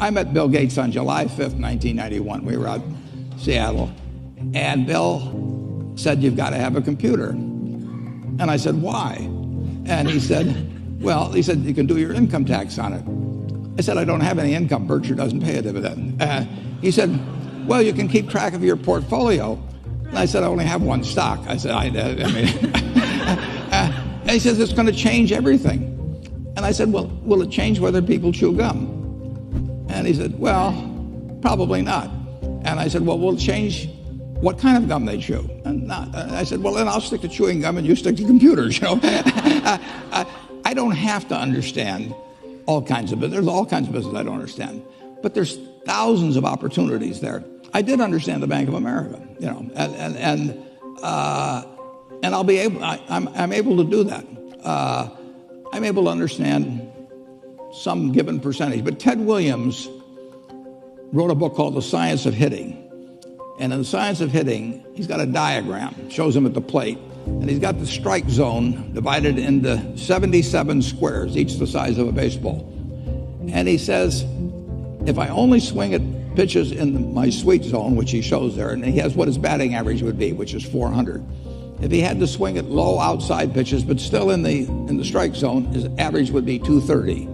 I met Bill Gates on July 5th, 1991. We were out in Seattle, and Bill said, "You've got to have a computer." And I said, "Why?" And he said, "Well," he said, "you can do your income tax on it." I said, "I don't have any income. Berkshire doesn't pay a dividend." He said, "Well, you can keep track of your portfolio." And I said, "I only have one stock." I said, I mean, and he says, "It's going to change everything." And I said, "Well, will it change whether people chew gum?" And he said, "Well, probably not." And I said, "Well, will it change what kind of gum they chew?" And not. I said, "Well, then I'll stick to chewing gum and you stick to computers." I don't have to understand all kinds of business. There's all kinds of business I don't understand, but there's thousands of opportunities there. I did understand the Bank of America, and I'll be able. I'm able to do that. I'm able to understand some given percentage. But Ted Williams wrote a book called The Science of Hitting. And in The Science of Hitting, he's got a diagram, shows him at the plate. And he's got the strike zone divided into 77 squares, each the size of a baseball. And he says, if I only swing at pitches in my sweet zone, which he shows there, and he has what his batting average would be, which is 400. If he had to swing at low outside pitches, but still in the strike zone, his average would be 230.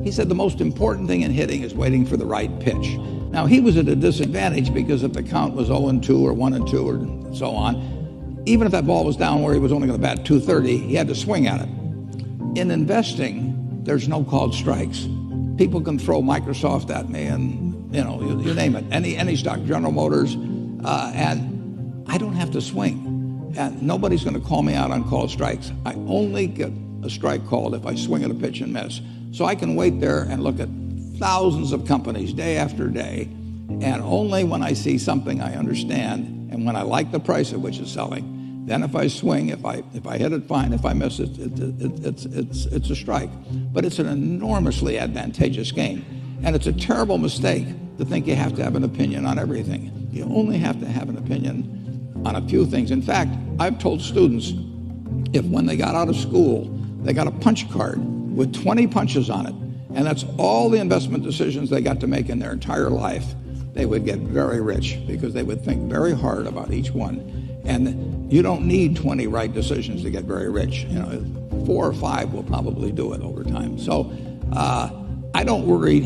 He said the most important thing in hitting is waiting for the right pitch. Now, he was at a disadvantage because if the count was 0-2 or 1-2 or so on, even if that ball was down where he was only going to bat 230, he had to swing at it. In investing, there's no called strikes. People can throw Microsoft at me and, you name it, any stock, General Motors, and I don't have to swing. And nobody's going to call me out on called strikes. I only get a strike called if I swing at a pitch and miss. So I can wait there and look at thousands of companies day after day, and only when I see something I understand and when I like the price at which it's selling, then if I swing, if I hit it, fine. If I miss it, it's a strike. But it's an enormously advantageous game, and it's a terrible mistake to think you have to have an opinion on everything. You only have to have an opinion on a few things. In fact, I've told students, if when they got out of school, they got a punch card with 20 punches on it, and that's all the investment decisions they got to make in their entire life, they would get very rich because they would think very hard about each one. And you don't need 20 right decisions to get very rich. 4 or 5 will probably do it over time. So I don't worry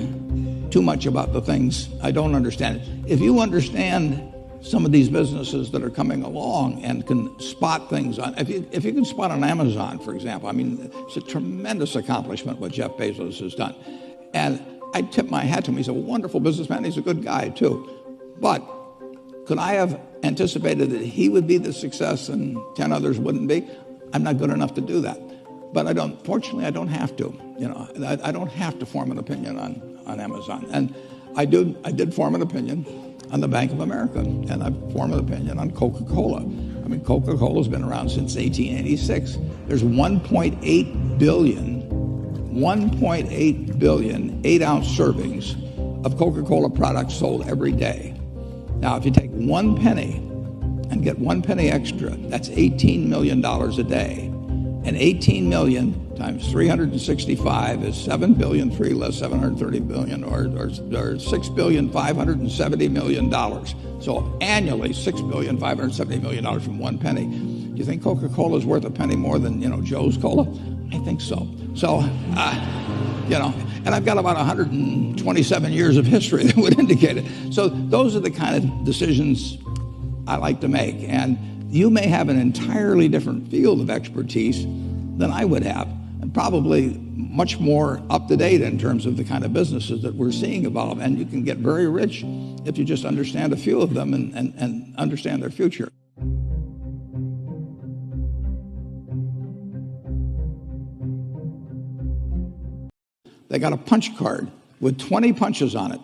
too much about the things I don't understand. If you understand some of these businesses that are coming along and can spot things on, if you can spot on Amazon, for example, I mean, it's a tremendous accomplishment what Jeff Bezos has done. And I tip my hat to him. He's a wonderful businessman. He's a good guy, too. But could I have anticipated that he would be the success and 10 others wouldn't be? I'm not good enough to do that. But fortunately, I don't have to. I don't have to form an opinion on Amazon. And I did form an opinion on the Bank of America, and I've formed an opinion on Coca-Cola. I mean, Coca-Cola's been around since 1886. There's 1.8 billion 8-ounce servings of Coca-Cola products sold every day. Now, if you take 1 penny and get 1 penny extra, that's $18 million a day. And 18 million times 365 is 7 billion, 3 less 730 billion, or $6,570 million. So annually, $6,570 million from 1 penny. Do you think Coca-Cola is worth a penny more than, Joe's Cola? I think so. So, and I've got about 127 years of history that would indicate it. So those are the kind of decisions I like to make. And you may have an entirely different field of expertise than I would have, and probably much more up to date in terms of the kind of businesses that we're seeing evolve. And you can get very rich if you just understand a few of them and understand their future. They got a punch card with 20 punches on it,